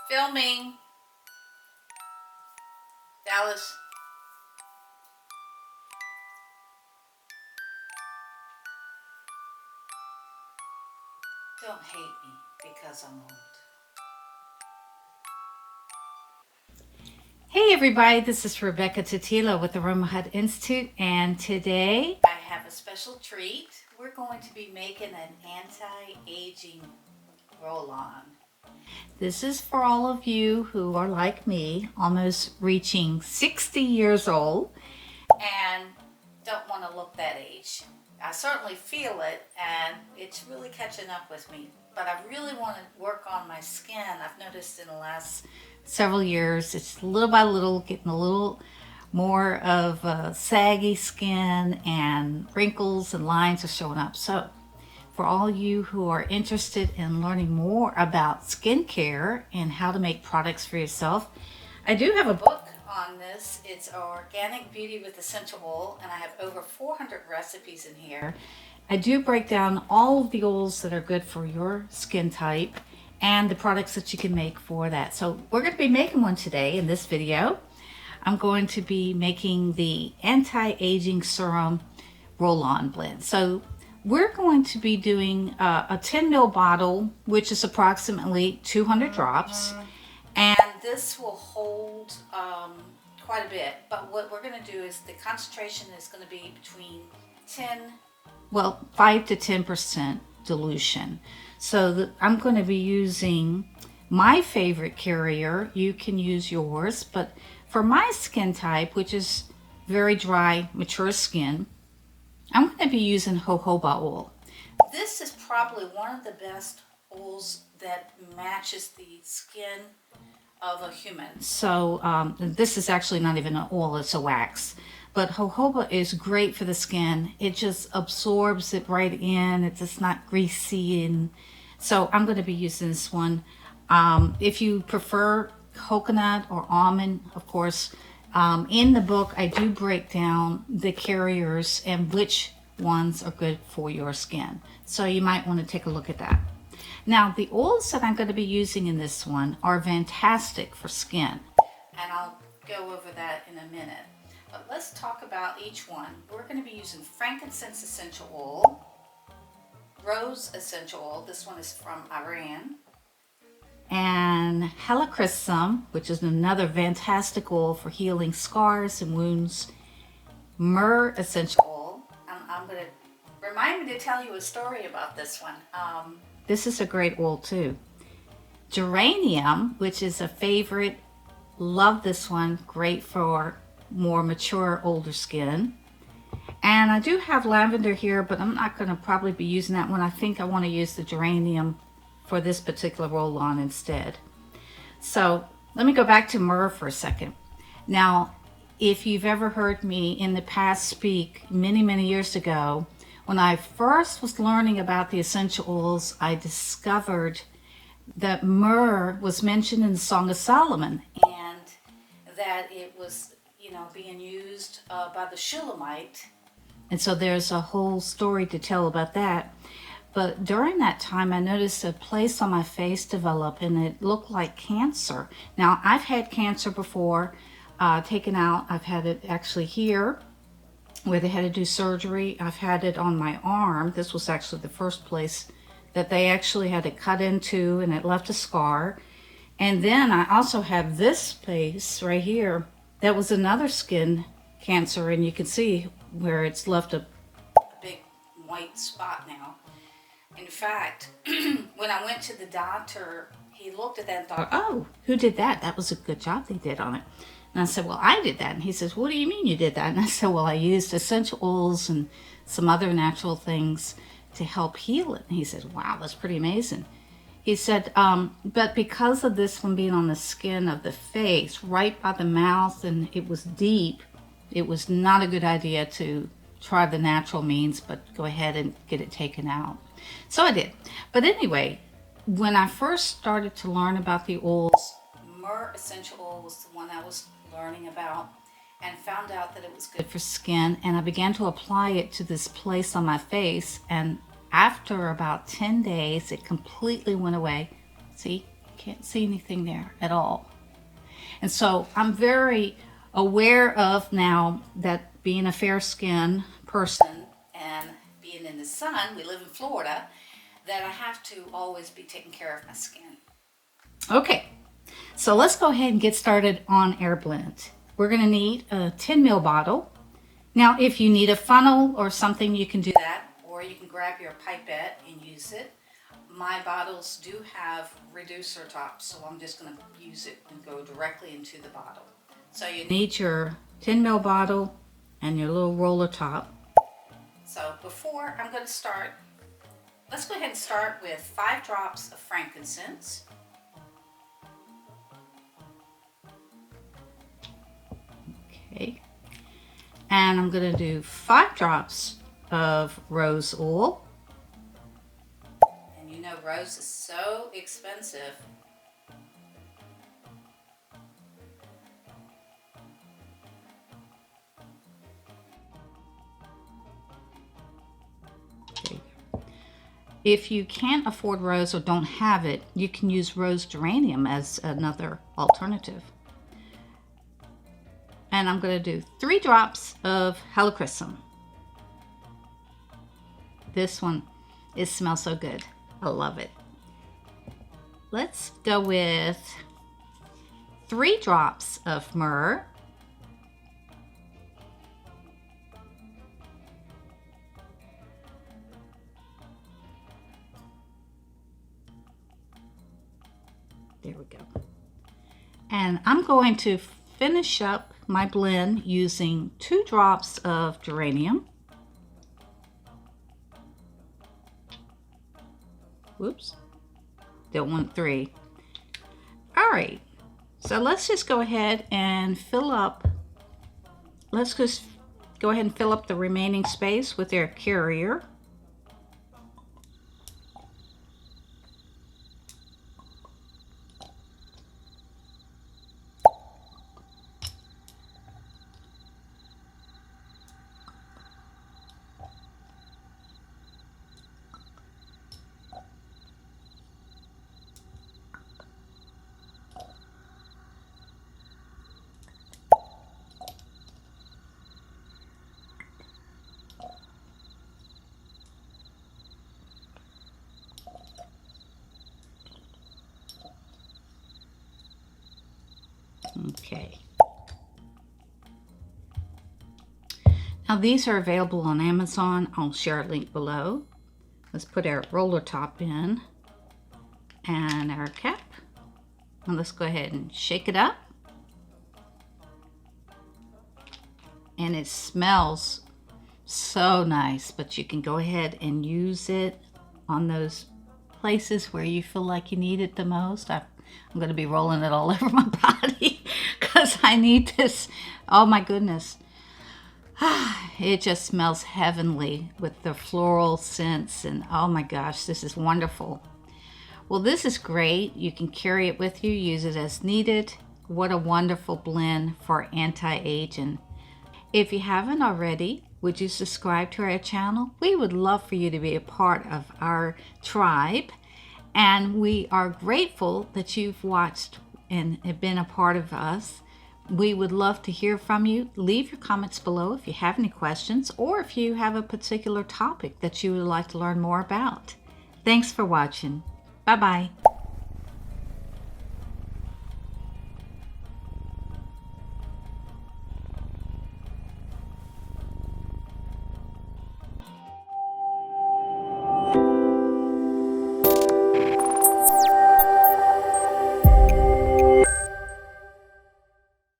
Filming. Dallas. Don't hate me because I'm old. Hey everybody, this is Rebecca TOTILO with Aroma Institute, and today I have a special treat. We're going to be making an anti-aging roll-on. This is for all of you who are like me, almost reaching 60 years old and don't want to look that age. I certainly feel it, and it's really catching up with me, but I really want to work on my skin. I've noticed in the last several years it's little by little getting a little more of saggy skin, and wrinkles and lines are showing up. So for all you who are interested in learning more about skincare and how to make products for yourself, I do have a book on this. It's Organic Beauty with Essential Oil, and I have over 400 recipes in here. I do break down all of the oils that are good for your skin type and the products that you can make for that. So we're going to be making one today in this video. I'm going to be making the Anti-Aging Serum roll-on blend. So we're going to be doing a 10 ml bottle, which is approximately 200 drops. And this will hold quite a bit. But what we're going to do is the concentration is going to be between 5 to 10% dilution. So I'm going to be using my favorite carrier. You can use yours, but for my skin type, which is very dry, mature skin, I'm going to be using jojoba oil. This is probably one of the best oils that matches the skin of a human. So this is actually not even an oil, it's a wax. But jojoba is great for the skin. It just absorbs it right in. It's just not greasy. And so I'm going to be using this one. If you prefer coconut or almond, of course, in the book I do break down the carriers and which ones are good for your skin. So you might want to take a look at that. Now, the oils that I'm going to be using in this one are fantastic for skin, and I'll go over that in a minute. But let's talk about each one. We're going to be using Frankincense Essential Oil, Rose Essential Oil, this one is from Iran, and Helichrysum, which is another fantastic oil for healing scars and wounds, Myrrh Essential Oil. I'm going to remind me to tell you a story about this one. This is a great oil too. Geranium, which is a favorite, love this one, great for more mature, older skin. And I do have lavender here, but I'm not going to probably be using that one. I think I want to use the geranium for this particular roll-on instead. So let me go back to myrrh for a second. Now, if you've ever heard me in the past speak many years ago, when I first was learning about the essential oils, I discovered that myrrh was mentioned in the Song of Solomon, and that it was, being used by the Shulamite. And so there's a whole story to tell about that. But during that time, I noticed a place on my face develop, and it looked like cancer. Now, I've had cancer before, taken out. I've had it actually here, where they had to do surgery. I've had it on my arm. This was actually the first place that they actually had to cut into, and it left a scar. And then I also have this place right here that was another skin cancer, and you can see where it's left a big white spot now. In fact, when I went to the doctor, he looked at that and thought, oh, who did that? That was a good job they did on it. And I said, well, I did that. And he says, what do you mean you did that? And I said, well, I used essential oils and some other natural things to help heal it. And he said, wow, that's pretty amazing. He said, but because of this one being on the skin of the face, right by the mouth, and it was deep, it was not a good idea to try the natural means, but go ahead and get it taken out. So I did. But anyway, when I first started to learn about the oils, Myrrh Essential Oil was the one I was learning about, and found out that it was good for skin, and I began to apply it to this place on my face, and after about 10 days it completely went away. See, Can't see anything there at all. And so I'm very aware of now that being a fair skinned person and being in the sun, we live in Florida, that I have to always be taking care of my skin. Okay, so let's go ahead and get started on our blend. We're going to need a 10 ml bottle. Now, if you need a funnel or something, you can do that, or you can grab your pipette and use it. My bottles do have reducer tops, so I'm just going to use it and go directly into the bottle. So you need your 10 ml bottle and your little roller top. So before I'm going to start, let's go ahead and start with 5 drops of frankincense. Okay. And I'm going to do 5 drops of rose oil. And you know rose is so expensive. If you can't afford rose or don't have it, you can use rose geranium as another alternative. And I'm going to do 3 drops of Helichrysum. This one, it smells so good. I love it. Let's go with 3 drops of myrrh. There we go. And I'm going to finish up my blend using 2 drops of geranium. Whoops, don't want 3. All right, so let's just go ahead and fill up. Let's just go ahead and fill up the remaining space with our carrier. Okay. Now these are available on Amazon. I'll share a link below. Let's put our roller top in and our cap. And let's go ahead and shake it up. And it smells so nice, but you can go ahead and use it on those places where you feel like you need it the most. I'm going to be rolling it all over my body because I need this. Oh my goodness. It just smells heavenly with the floral scents, and oh my gosh, this is wonderful. Well, this is great. You can carry it with you, use it as needed. What a wonderful blend for anti-aging. If you haven't already, would you subscribe to our channel? We would love for you to be a part of our tribe. And we are grateful that you've watched and have been a part of us. We would love to hear from you. Leave your comments below if you have any questions or if you have a particular topic that you would like to learn more about. Thanks for watching. Bye-bye.